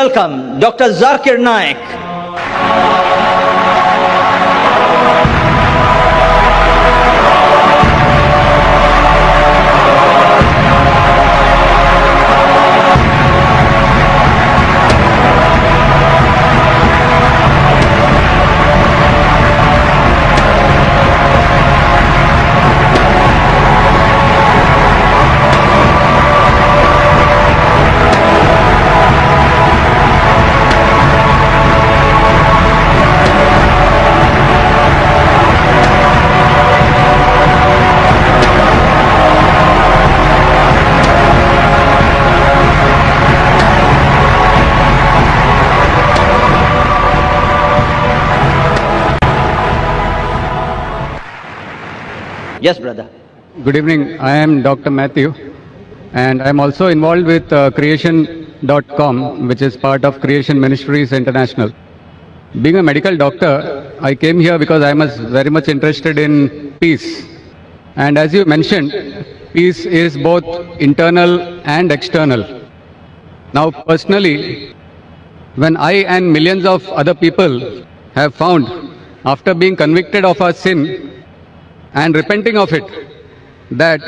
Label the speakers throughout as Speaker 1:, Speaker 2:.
Speaker 1: welcome Dr. Zakir Naik. Yes, brother.
Speaker 2: Good evening. I am Dr. Matthew, and I am also involved with creation.com, which is part of Creation Ministries International. Being a medical doctor, I came here because I was very much interested in peace. And as you mentioned, peace is both internal and external. Now, personally, when I and millions of other people have found, after being convicted of our sin, and repenting of it, that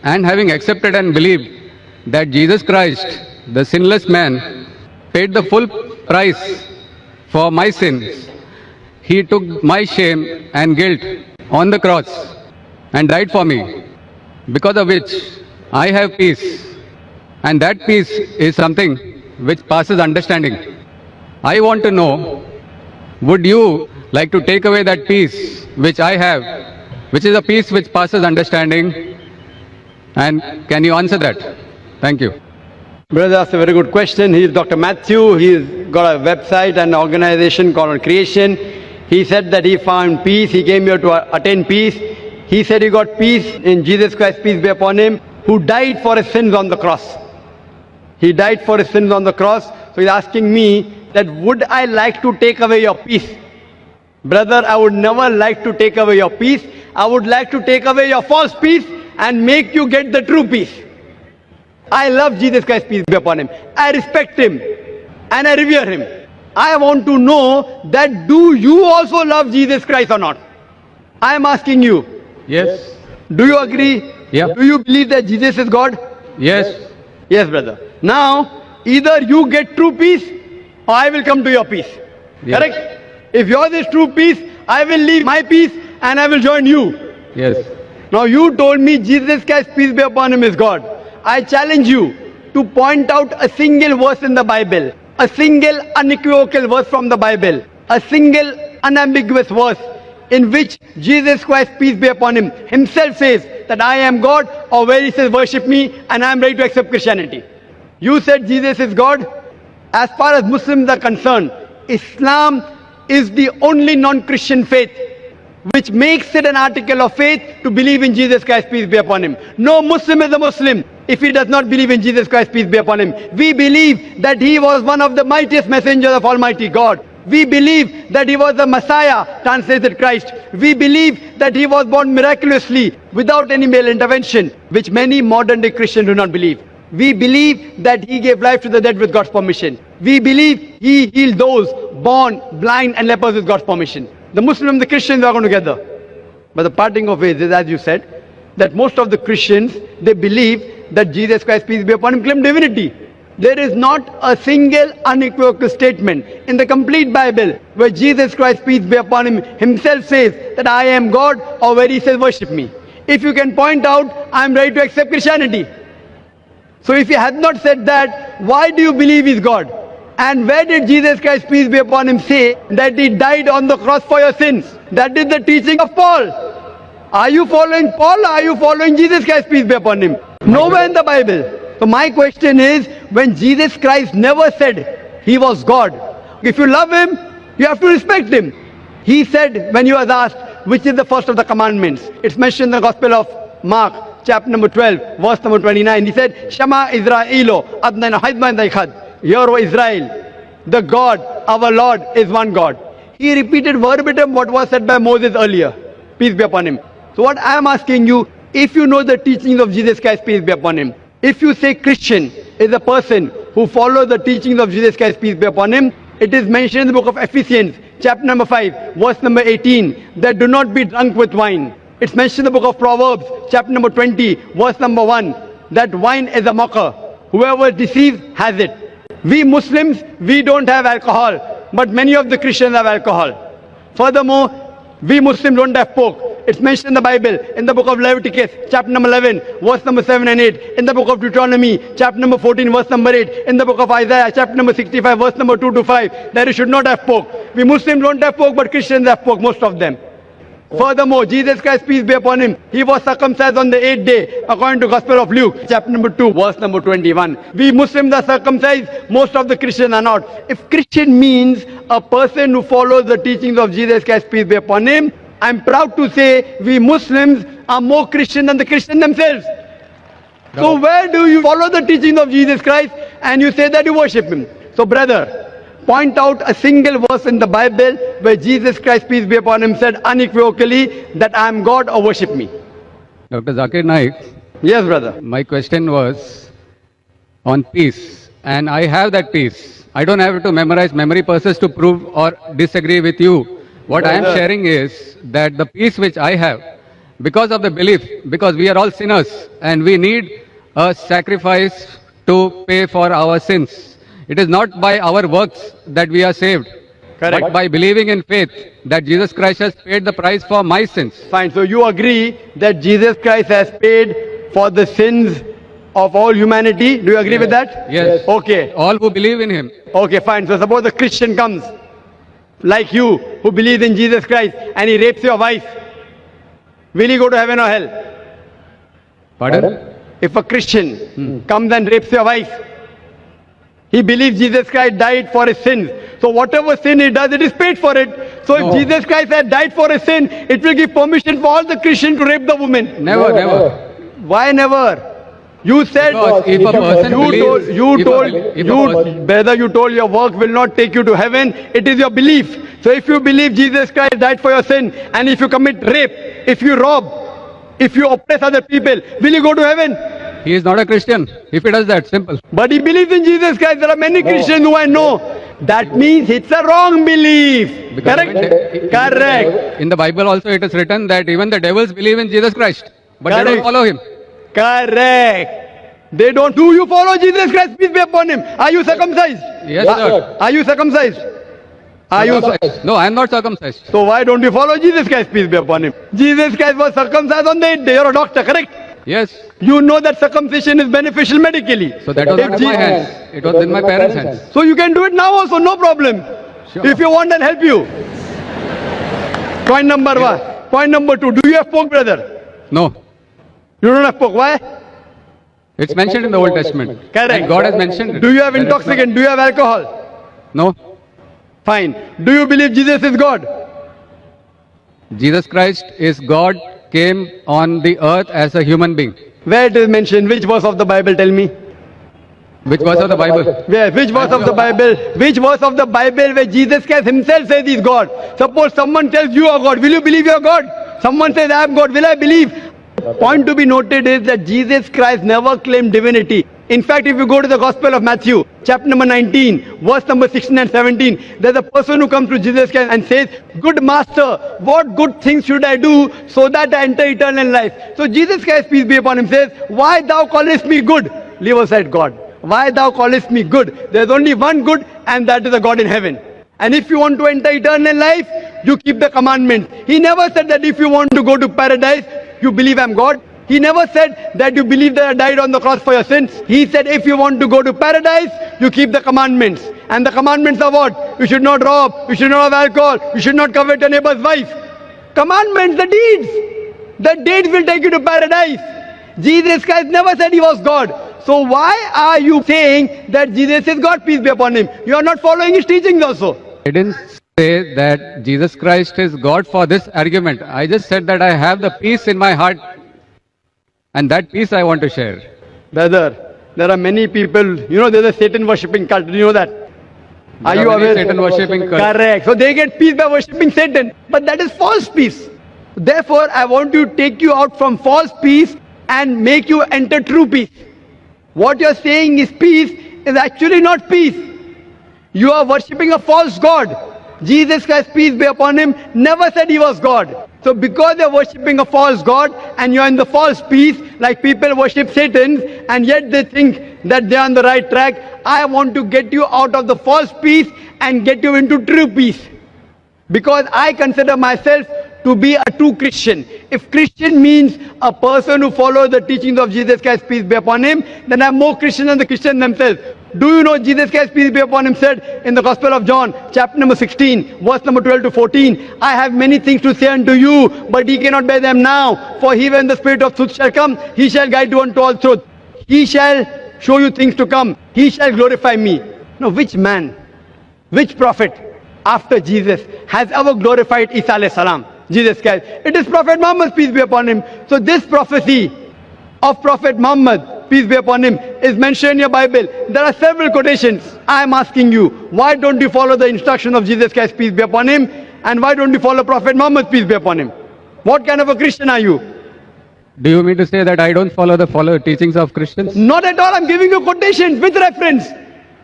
Speaker 2: and having accepted and believed that Jesus Christ, the sinless man, paid the full price for my sins. He took my shame and guilt on the cross and died for me, because of which I have peace. And that peace is something which passes understanding. I want to know, would you like to take away that peace which I have, which is a peace which passes understanding? And can you answer that? Thank you.
Speaker 3: Brother, that's a very good question. He is Dr. Matthew. He's got a website and organization called Creation. He said that he found peace. He came here to attain peace. He said he got peace in Jesus Christ, peace be upon him, who died for his sins on the cross. He died for his sins on the cross. So he's asking me that would I like to take away your peace? Brother, I would never like to take away your peace. I would like to take away your false peace and make you get the true peace. I love Jesus Christ, peace be upon him. I respect him and I revere him. I want to know that do you also love Jesus Christ or not? I am asking you.
Speaker 2: Yes.
Speaker 3: Do you agree?
Speaker 2: Yeah.
Speaker 3: Do you believe that Jesus is God?
Speaker 2: Yes.
Speaker 3: Yes, brother. Now, either you get true peace or I will come to your peace.
Speaker 2: Yeah.
Speaker 3: Correct? If yours is true peace, I will leave my peace and I will join you.
Speaker 2: Yes.
Speaker 3: Now you told me Jesus Christ, peace be upon him, is God. I challenge you to point out a single verse in the Bible, a single unequivocal verse from the Bible, a single unambiguous verse in which Jesus Christ, peace be upon him, himself says that I am God, or where he says worship me and I am ready to accept Christianity. You said Jesus is God. As far as Muslims are concerned, Islam is the only non-Christian faith which makes it an article of faith to believe in Jesus Christ, peace be upon him. No Muslim is a Muslim if he does not believe in Jesus Christ, peace be upon him. We believe that he was one of the mightiest messengers of Almighty God. We believe that he was the Messiah, translated Christ. We believe that he was born miraculously without any male intervention, which many modern day Christians do not believe. We believe that he gave life to the dead with God's permission. We believe he healed those born blind and lepers with God's permission. The Muslims and the Christians are going together. But the parting of ways is, as you said, that most of the Christians, they believe that Jesus Christ, peace be upon him, claimed divinity. There is not a single unequivocal statement in the complete Bible where Jesus Christ, peace be upon him, himself says that I am God, or where he says worship me. If you can point out, I am ready to accept Christianity. So if he had not said that, why do you believe he's God? And where did Jesus Christ, peace be upon him, say that he died on the cross for your sins? That is the teaching of Paul. Are you following Paul or are you following Jesus Christ, peace be upon him? Nowhere in the Bible. So my question is, when Jesus Christ never said he was God, if you love him, you have to respect him. He said, when he was asked, which is the first of the commandments? It's mentioned in the Gospel of Mark, chapter number 12, verse number 29. He said, Shema Israelo, Adnai Haidman Daikhad. Hear, O Israel, the God, our Lord, is one God. He repeated verbatim what was said by Moses earlier. Peace be upon him. So what I am asking you, if you know the teachings of Jesus Christ, peace be upon him, if you say Christian is a person who follow the teachings of Jesus Christ, peace be upon him. It is mentioned in the book of Ephesians, chapter number 5, verse number 18, that do not be drunk with wine. It's mentioned in the book of Proverbs, chapter number 20, verse number 1, that wine is a mocker. Whoever deceives has it. We Muslims, we don't have alcohol, but many of the Christians have alcohol. Furthermore, we Muslims don't have pork. It's mentioned in the Bible, in the book of Leviticus, chapter number 11, verse number 7 and 8, in the book of Deuteronomy, chapter number 14, verse number 8, in the book of Isaiah, chapter number 65, verse number 2 to 5, that you should not have pork. We Muslims don't have pork, but Christians have pork, most of them. Furthermore, Jesus Christ, peace be upon him, he was circumcised on the 8th day, according to Gospel of Luke, chapter number 2, verse number 21. We Muslims are circumcised, most of the Christians are not. If Christian means a person who follows the teachings of Jesus Christ, peace be upon him, I'm proud to say we Muslims are more Christian than the Christians themselves. So where do you follow the teachings of Jesus Christ and you say that you worship him? So brother, point out a single verse in the Bible where Jesus Christ, peace be upon him, said unequivocally that I am God or worship me.
Speaker 2: Dr. Zakir Naik,
Speaker 3: Yes, brother.
Speaker 2: my question was on peace, and I have that peace. I don't have to memorize memory purses to prove or disagree with you. What I am sharing is that the peace which I have, because of the belief, because we are all sinners and we need a sacrifice to pay for our sins. It is not by our works that we are saved,
Speaker 3: Correct.
Speaker 2: but by believing in faith that Jesus Christ has paid the price for my sins.
Speaker 3: Fine. So you agree that Jesus Christ has paid for the sins of all humanity. Do you agree with that?
Speaker 2: Yes.
Speaker 3: Okay.
Speaker 2: All who believe in him.
Speaker 3: Okay, fine. So suppose a Christian comes, like you, who believes in Jesus Christ, and he rapes your wife. Will he go to heaven or hell?
Speaker 2: Pardon?
Speaker 3: If a Christian comes and rapes your wife, he believes Jesus Christ died for his sins. So whatever sin he does, it is paid for it. So if Jesus Christ had died for his sin, it will give permission for all the Christians to rape the woman.
Speaker 2: Never, never.
Speaker 3: Why never? You said,
Speaker 2: Because if a person
Speaker 3: brother, you told your work will not take you to heaven. It is your belief. So if you believe Jesus Christ died for your sin, and if you commit rape, if you rob, if you oppress other people, will you go to heaven?
Speaker 2: He is not a Christian if he does that, simple.
Speaker 3: But he believes in Jesus Christ. There are many Christians who I know. That means it's a wrong belief.
Speaker 2: Because
Speaker 3: Correct? Correct.
Speaker 2: In the Bible also it is written that even the devils believe in Jesus Christ, but they
Speaker 3: Correct.
Speaker 2: don't follow him.
Speaker 3: Correct. They don't. Do you follow Jesus Christ? Peace be upon him. Are you circumcised?
Speaker 2: Yes, sir.
Speaker 3: Are you circumcised? Are you?
Speaker 2: No, I am not circumcised.
Speaker 3: So why don't you follow Jesus Christ? Peace be upon him. Jesus Christ was circumcised on the 8th day. You're a doctor, correct?
Speaker 2: Yes.
Speaker 3: You know that circumcision is beneficial medically.
Speaker 2: So that was
Speaker 3: If
Speaker 2: not in my
Speaker 3: Je-
Speaker 2: hands. It was in my parents' hands.
Speaker 3: So you can do it now also, no problem.
Speaker 2: Sure.
Speaker 3: If you want, I'll help you. Point number one. Point number two. Do you have pork, brother?
Speaker 2: No.
Speaker 3: You don't have pork. Why?
Speaker 2: It's mentioned in the Old Testament.
Speaker 3: Correct.
Speaker 2: And God has mentioned it.
Speaker 3: Do you have
Speaker 2: That is
Speaker 3: intoxicant? Do you have alcohol?
Speaker 2: not- No.
Speaker 3: Fine. Do you believe Jesus is God?
Speaker 2: Jesus Christ is God, came on the earth as a human being.
Speaker 3: Where it is mentioned? Which verse of the Bible? Tell me.
Speaker 2: Which verse of the Bible?
Speaker 3: Where? Which verse of the Bible? Which verse of the Bible where Jesus Christ himself says he's God? Suppose someone tells you are God. Will you believe you are God? Someone says I am God. Will I believe? Point to be noted is that Jesus Christ never claimed divinity. In fact, if you go to the Gospel of Matthew, chapter number 19, verse number 16 and 17, there's a person who comes to Jesus Christ and says, "Good master, what good things should I do so that I enter eternal life?" So Jesus Christ, peace be upon him, says, "Why thou callest me good?" Leave aside God. "Why thou callest me good?" There's only one good, and that is a God in heaven. And if you want to enter eternal life, you keep the commandments. He never said that if you want to go to paradise, you believe I'm God. He never said that you believe that I died on the cross for your sins. He said if you want to go to paradise, you keep the commandments. And the commandments are what? You should not rob, you should not have alcohol, you should not covet your neighbor's wife. Commandments, the deeds. The deeds will take you to paradise. Jesus Christ never said he was God. So why are you saying that Jesus is God, peace be upon him? You are not following his teachings also.
Speaker 2: I didn't say that Jesus Christ is God for this argument. I just said that I have the peace in my heart, and that peace I want to share.
Speaker 3: Brother, there are many people, there's a Satan worshipping cult. Do you know that? Are you aware?
Speaker 2: Satan worshipping cult.
Speaker 3: Correct. So they get peace by worshipping Satan. But that is false peace. Therefore, I want to take you out from false peace and make you enter true peace. What you're saying is peace is actually not peace. You are worshipping a false God. Jesus Christ, peace be upon him, never said he was God. So because you're worshipping a false God and you're in the false peace, like people worship Satan, and yet they think that they're on the right track, I want to get you out of the false peace and get you into true peace. Because I consider myself to be a true Christian. If Christian means a person who follows the teachings of Jesus Christ, peace be upon him, then I'm more Christian than the Christians themselves. Do you know Jesus Christ, peace be upon him, said in the Gospel of John, chapter number 16, verse number 12 to 14, I have many things to say unto you, but ye cannot bear them now. For he, when the Spirit of truth shall come, he shall guide you unto all truth. He shall show you things to come. He shall glorify me. Now, which man, which prophet after Jesus has ever glorified Isa alayhi salam? Jesus Christ. It is Prophet Muhammad, peace be upon him. So this prophecy of Prophet Muhammad, peace be upon him, is mentioned in your Bible. There are several quotations. I am asking you, why don't you follow the instruction of Jesus Christ, peace be upon him? And why don't you follow Prophet Muhammad, peace be upon him? What kind of a Christian are you?
Speaker 2: Do you mean to say that I don't follow the teachings of Christians?
Speaker 3: Not at all. I'm giving you quotations with reference.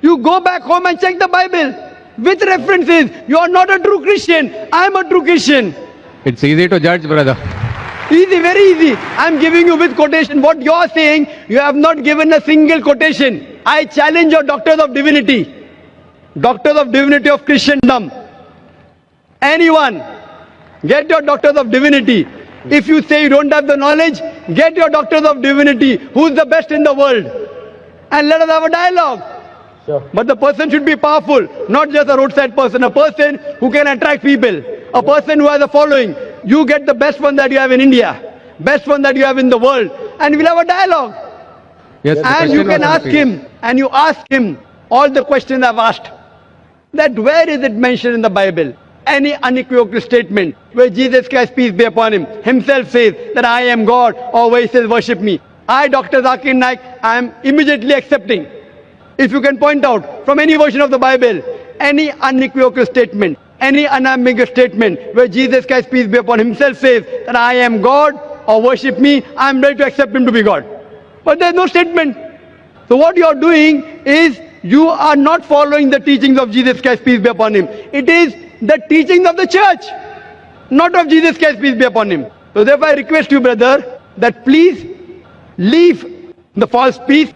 Speaker 3: You go back home and check the Bible with references. You are not a true Christian. I am a true Christian.
Speaker 2: It's easy to judge, brother.
Speaker 3: Easy, very easy. I'm giving you with quotation. What you're saying, you have not given a single quotation. I challenge your doctors of divinity. Doctors of divinity of Christendom. Anyone, get your doctors of divinity. If you say you don't have the knowledge, get your doctors of divinity. Who's the best in the world? And let us have a dialogue. Sure. But the person should be powerful, not just a roadside person, a person who can attract people, a person who has a following. You get the best one that you have in India, best one that you have in the world, and we'll have a dialogue.
Speaker 2: Yes,
Speaker 3: and you can ask him, and you ask him all the questions I've asked. That where is it mentioned in the Bible? Any unequivocal statement where Jesus Christ, peace be upon him, himself says that I am God, or where he says worship me. I, Dr. Zakir Naik, I am immediately accepting. If you can point out from any version of the Bible, any unequivocal statement, any unambiguous statement where Jesus Christ, peace be upon him, himself says that I am God or worship me, I am ready to accept him to be God. But there is no statement. So what you are doing is you are not following the teachings of Jesus Christ, peace be upon him. It is the teachings of the church, not of Jesus Christ, peace be upon him. So therefore I request you, brother, that please leave the false peace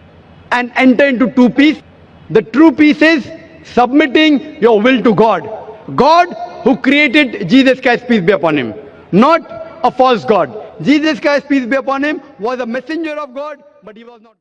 Speaker 3: and enter into true peace. The true peace is submitting your will to God. God who created Jesus Christ, peace be upon him, not a false God. Jesus Christ, peace be upon him, was a messenger of God, but he was not.